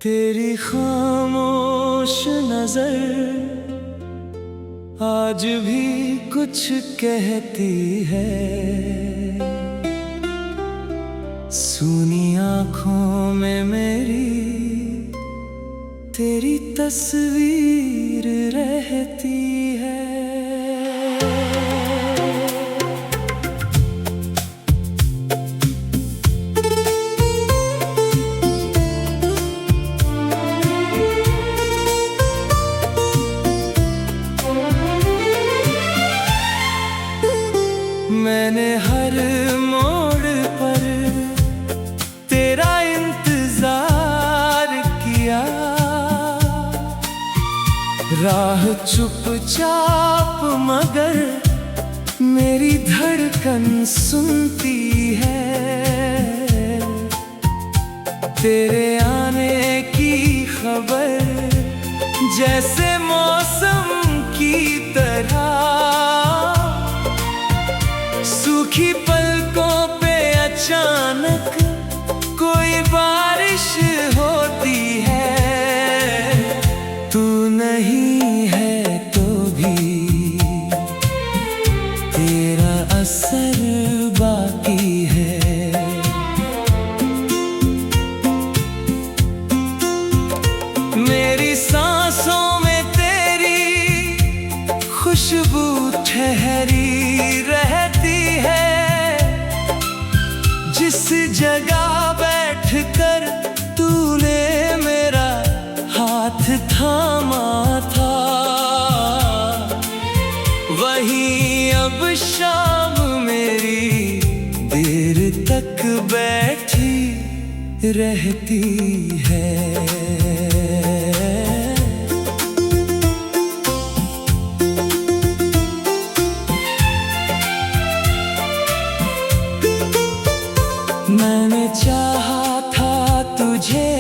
तेरी खामोश नजर आज भी कुछ कहती है। सूनी आंखों में मेरी तेरी तस्वीर रहती है। मैंने हर मोड़ पर तेरा इंतजार किया, राह चुपचाप मगर मेरी धड़कन सुनती है। तेरे आने की खबर जैसे मौसम की तरह सूखी पलकों पे अचानक कोई बारिश होती है। तू नहीं है तो भी तेरा असर बाकी है। मेरी सांसों में तेरी खुशबू ठहरी रहती है। जिस जगह बैठकर तूने मेरा हाथ थामा था, वहीं अब शाम मेरी देर तक बैठी रहती है। मैंने चाहा था तुझे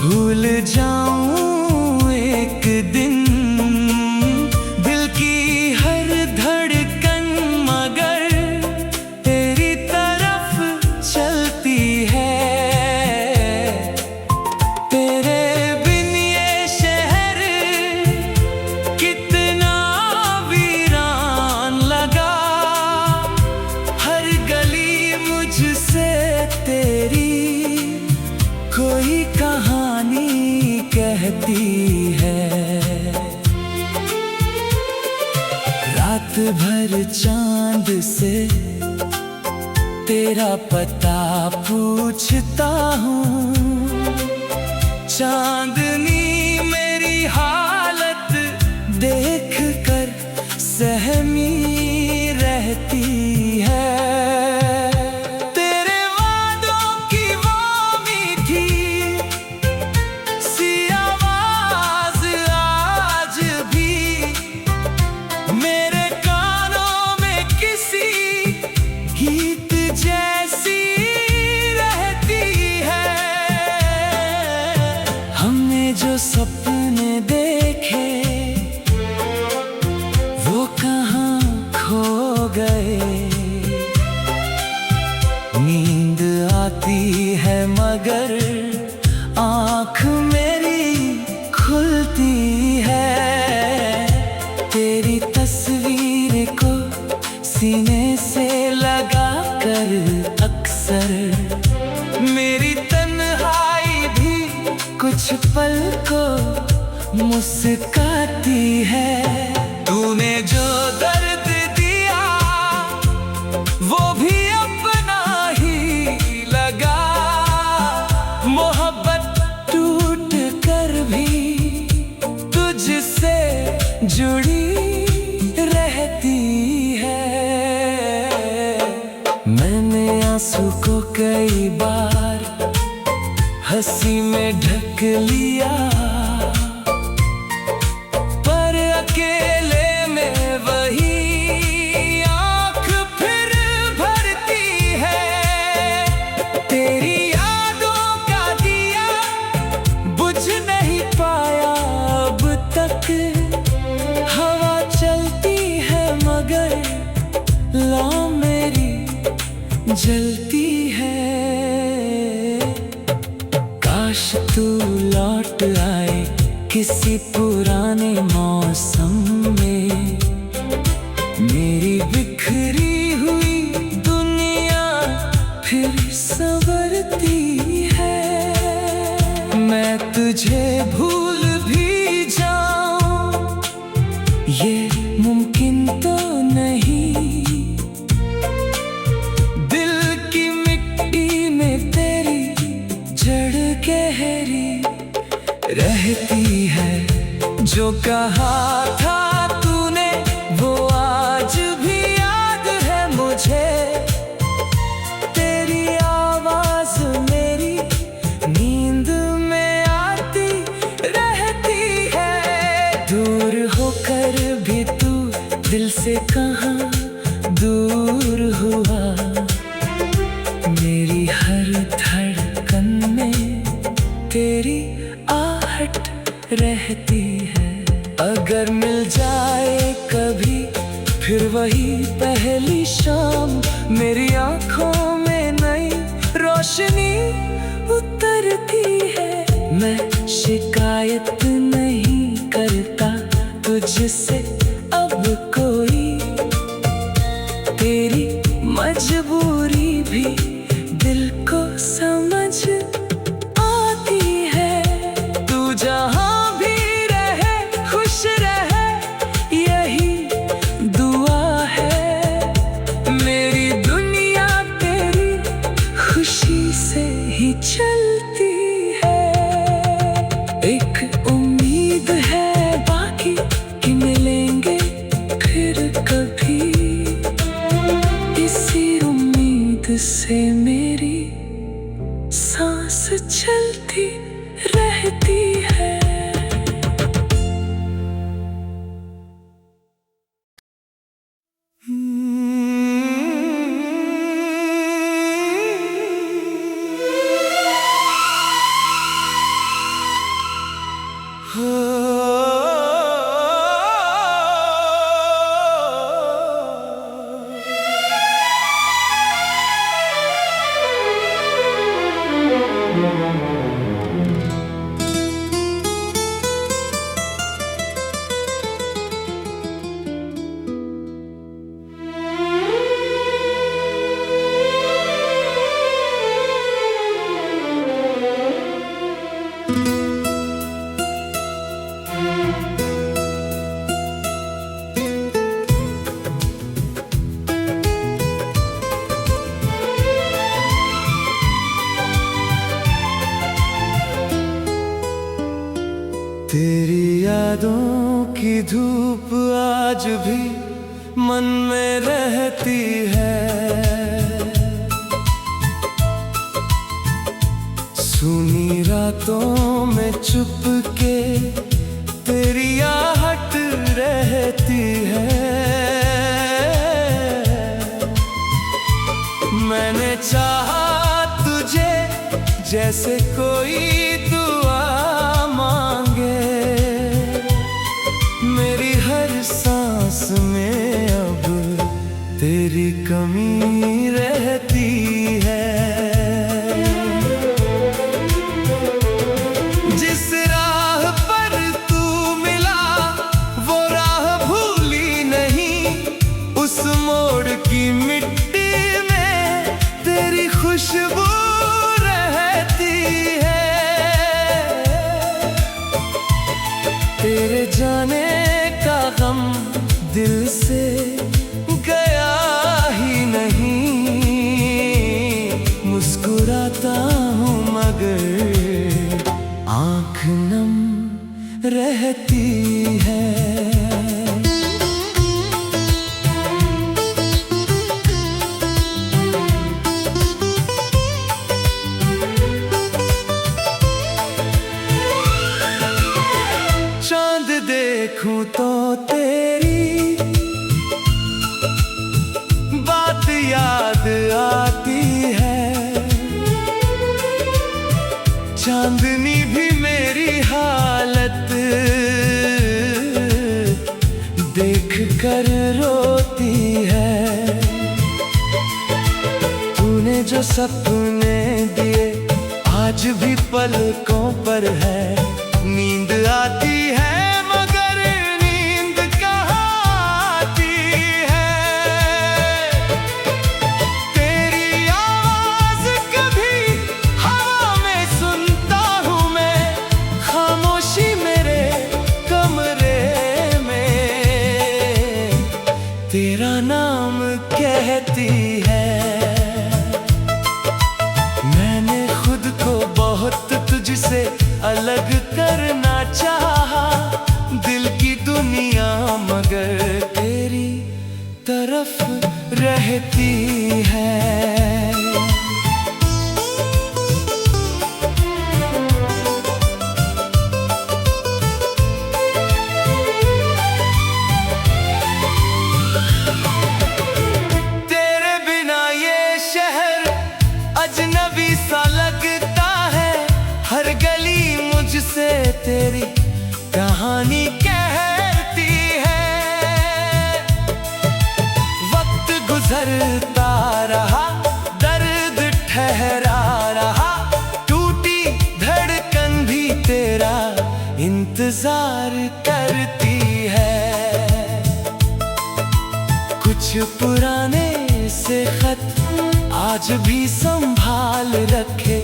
भूल जाऊं एक दिन, दिल की हर धड़कन मगर तेरी तरफ चलती है। तेरे बिन ये शहर कितना वीरान लगा। हर गली मुझसे तेरी कोई कहानी कहती है। रात भर चांद से तेरा पता पूछता हूँ। चांदनी मेरी हालत देख कर सहमी रहती है। जो सपने देखे वो कहाँ खो गए। नींद आती है मगर आँख मेरी खुलती है। तेरी तस्वीर को सीने से लगा कर अक्सर मेरी तन्हाई भी कुछ पल को मुस्काती है। तूने जो दर्द दिया वो भी अपना ही लगा। मोहब्बत टूट कर भी तुझसे जुड़ी रहती है। मैंने आंसू को कई बार हंसी में ढक लिया, पर अकेले में वही आँख फिर भरती है। तेरी यादों का दिया बुझ नहीं पाया अब तक। हवा चलती है मगर लौ मेरी जलती है। काश तू लौट आए किसी पुराने मौसम में। मेरी बिखरी हुई दुनिया फिर संवरती है। मैं तुझे भूल भी जाऊं ये मुमकिन तो नहीं। दिल की मिट्टी में तेरी जड़ गहरी रहती है। जो कहा था तूने वो आज भी याद है मुझे। तेरी आवाज मेरी नींद में आती रहती है। दूर होकर भी तू दिल से कहाँ दूर हुआ। मेरी हर धड़कन में तेरी आहट रहती है। अगर मिल जाए कभी फिर वही पहली शाम, मेरी आंखों में नई रोशनी उतरती है। मैं शिकायत नहीं करता तुझसे अब कोई। तेरी मजबूरी भी दिल को समझ आती है। तू जहाँ भी रहे खुश रहे यही दुआ है। मेरी दुनिया तेरी खुशी से ही चलती है। एक उम्मीद है बाकी कि मिलेंगे फिर कभी। इसी उम्मीद से मेरी सांस चलती रहती है। तेरी यादों की धूप आज भी मन में रहती है। सूनी रातों में चुपके तेरी आहट रहती है। मैंने चाहा तुझे जैसे कोई दुआ मांगे। मेरी हर सांस में अब तेरी कमी रहती है। जिस राह पर तू मिला वो राह भूली नहीं। उस मोड़ की मिट्टी में तेरी खुशबू रहती है। तेरे जाने का गम दिल से गया ही नहीं। मुस्कुराता हूँ मगर आँख नम रहती है। चांद देखूं तो तेरी बात याद आती है। चांदनी भी मेरी हालत देख कर रोती है। तूने जो सपने दिए आज भी पलकों पर है। नींद आती है मगर नींद कहाँ आती है। तेरी आवाज कभी हवा में सुनता हूँ मैं, खामोशी मेरे कमरे में तेरा नाम कहती है। तुझसे अलग करना चाहा दिल की दुनिया, मगर तेरी तरफ रहती है। तेरे बिना ये शहर अजनबी सा लगता है। हर गली मुझसे तेरी कहानी कहती है। वक्त गुजरता रहा, दर्द ठहरा रहा, टूटी धड़कन भी तेरा इंतजार करती है। कुछ पुराने से खत आज भी संभाल रखे,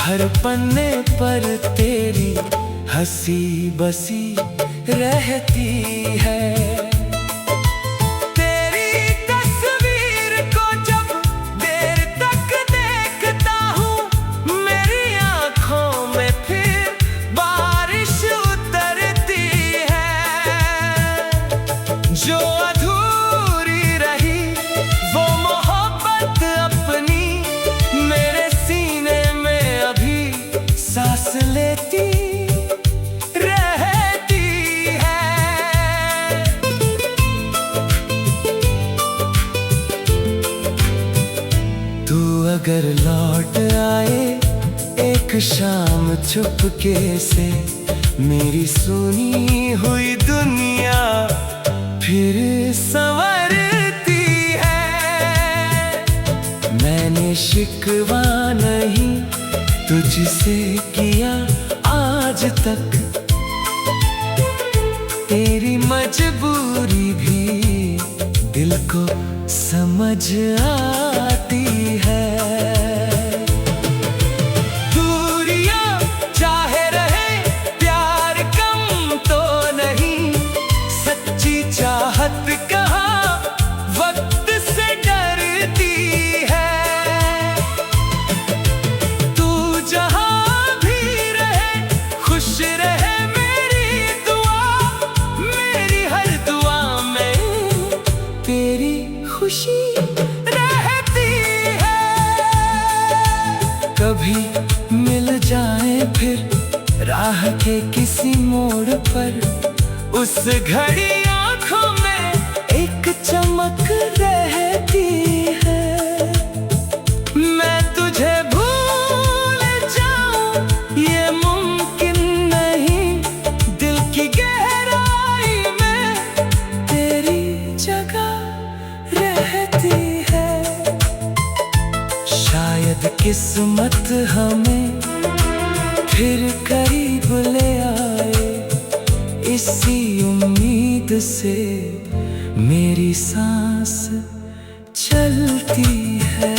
हर पन्ने पर तेरी हंसी बसी रहती है। तेरी तस्वीर को जब देर तक देखता हूँ, मेरी आँखों में फिर बारिश उतरती है। जो अधूरी रही वो मोहब्बत अपनी मेरे सीने में अभी सांस लेती रहती है। तू अगर लौट आए एक शाम चुपके से, मेरी सुनी हुई दुनिया फिर संवरती है। मैंने शिकवा नहीं तुझसे किया आज तक, तेरी मजबूरी भी दिल को समझ आती है। दूरियां चाहे रहे प्यार कम तो नहीं, सच्ची चाहत कहाँ वक्त से डरती है। तू जहाँ भी रहे खुश रहे, मेरी दुआ, मेरी हर दुआ में तेरी खुशी रहती है। कभी मिल जाए फिर राह के किसी मोड़ पर, उस घड़ी आँखों में एक चमक रहती है। मैं तुझे भूल जाऊं ये मुमकिन नहीं, दिल की गहराई में तेरी जगह रहती है। शायद किस्मत हमें फिर करीब ले आए, इसी उम्मीद से मेरी सांस चलती है।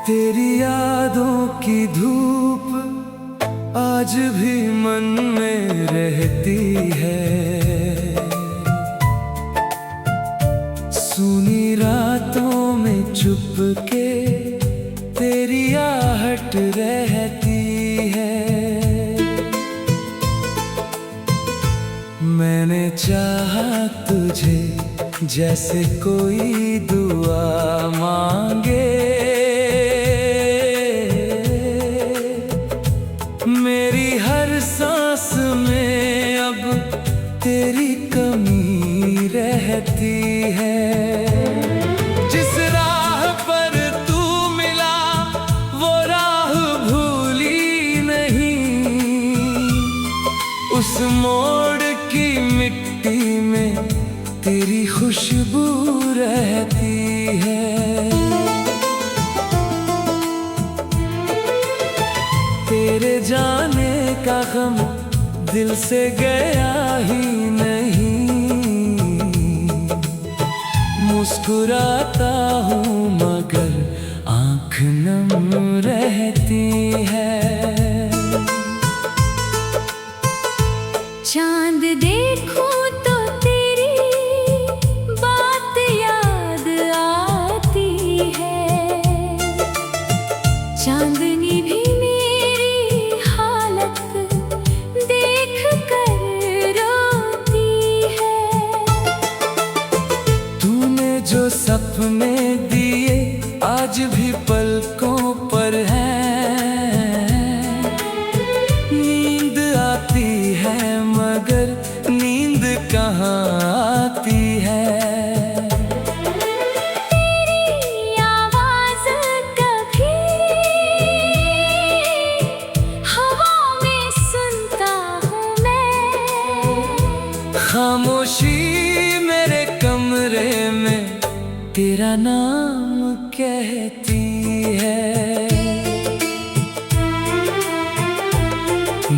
तेरी यादों की धूप आज भी मन में रहती है। सुनी रातों में चुपके तेरी आहट रहती है। मैंने चाहा तुझे जैसे कोई दुआ मांगे, मेरी हर सांस में अब तेरी कमी रहती है। जिस राह पर तू मिला वो राह भूली नहीं, उस मोड़ की मिट्टी में तेरी खुशबू रहती है। तेरे जाने का गम दिल से गया ही नहीं, मुस्कुराता हूँ मगर आँख नम रहती है। चांद देखूं तो तेरी बात याद आती है, चांदनी भी मेरी हालत देख कर रोती है। तूने जो सपने दिए आज भी पलकों पर हैं, नींद आती है मगर नींद कहाँ आती है। तेरी आवाज़ कभी हवा में सुनता हूँ मैं, खामोशी मेरे कमरे में तेरा नाम कहती है।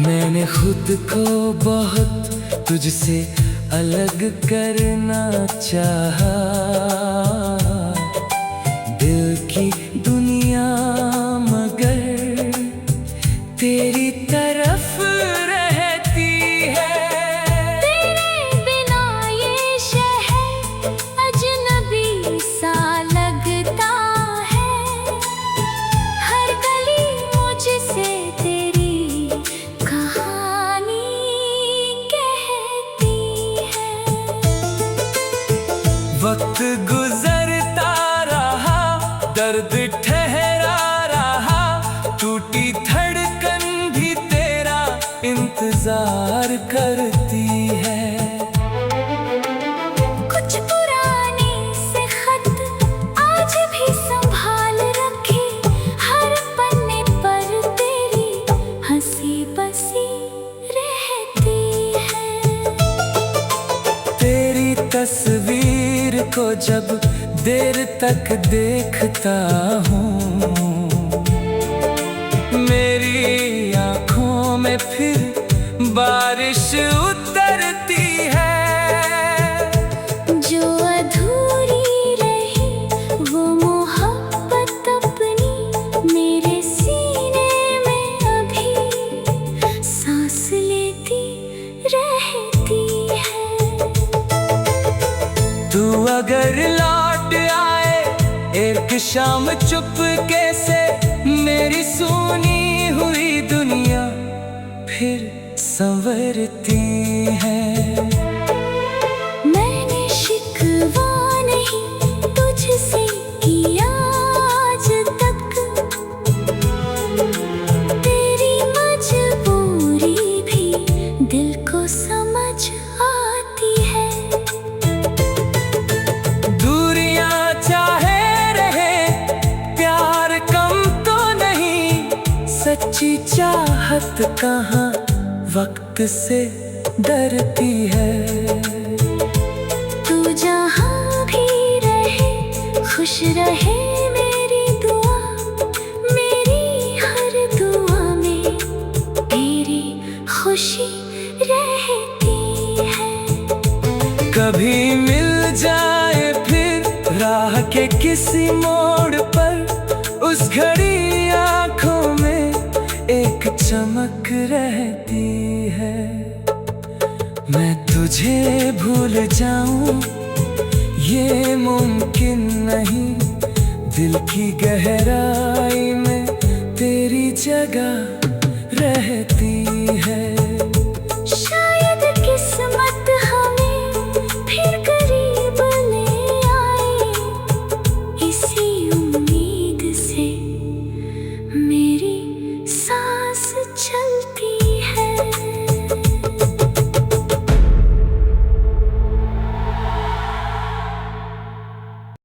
मैंने खुद को बहुत तुझसे अलग करना चाहा, दिल की दुनिया मगर तेरी तरफ रहती है। तेरे बिना ये शहर अजनबी सा लगता है, हर गली मुझसे तेरी कहानी कहती है। वक्त गुजरता रहा, दर्द ठहरा रहा, टूटी धड़कन भी तेरा इंतजार करती है। कुछ पुराने से खत आज भी संभाल रखे, हर पन्ने पर तेरी हंसी बसी रहती है। तेरी तस्वीर को जब देर तक देखता हूँ, मेरी आँखों में फिर बारिश उतरती है। जो अधूरी रही वो मोहब्बत अपनी मेरे सीने में अभी सांस लेती रहती है। तू अगर लौट आए एक शाम चुपके से, मेरी सुनी हुई दुनिया फिर संवरती है। मैंने शिकवा नहीं तुझसे किया आज तक, तेरी मजबूरी भी दिल को समझ आती है। दूरियां चाहे रहे प्यार कम तो नहीं, सच्ची चाहत कहाँ वक्त से डरती है। तू जहाँ भी रहे खुश रहे मेरी दुआ, मेरी हर दुआ में तेरी खुशी रहती है। कभी मिल जाए फिर राह के किसी मोड़ पर, उस घड़ी आँखों में एक चमक रहती है। मैं तुझे भूल जाऊं ये मुमकिन नहीं, दिल की गहराई में तेरी जगह रहती है।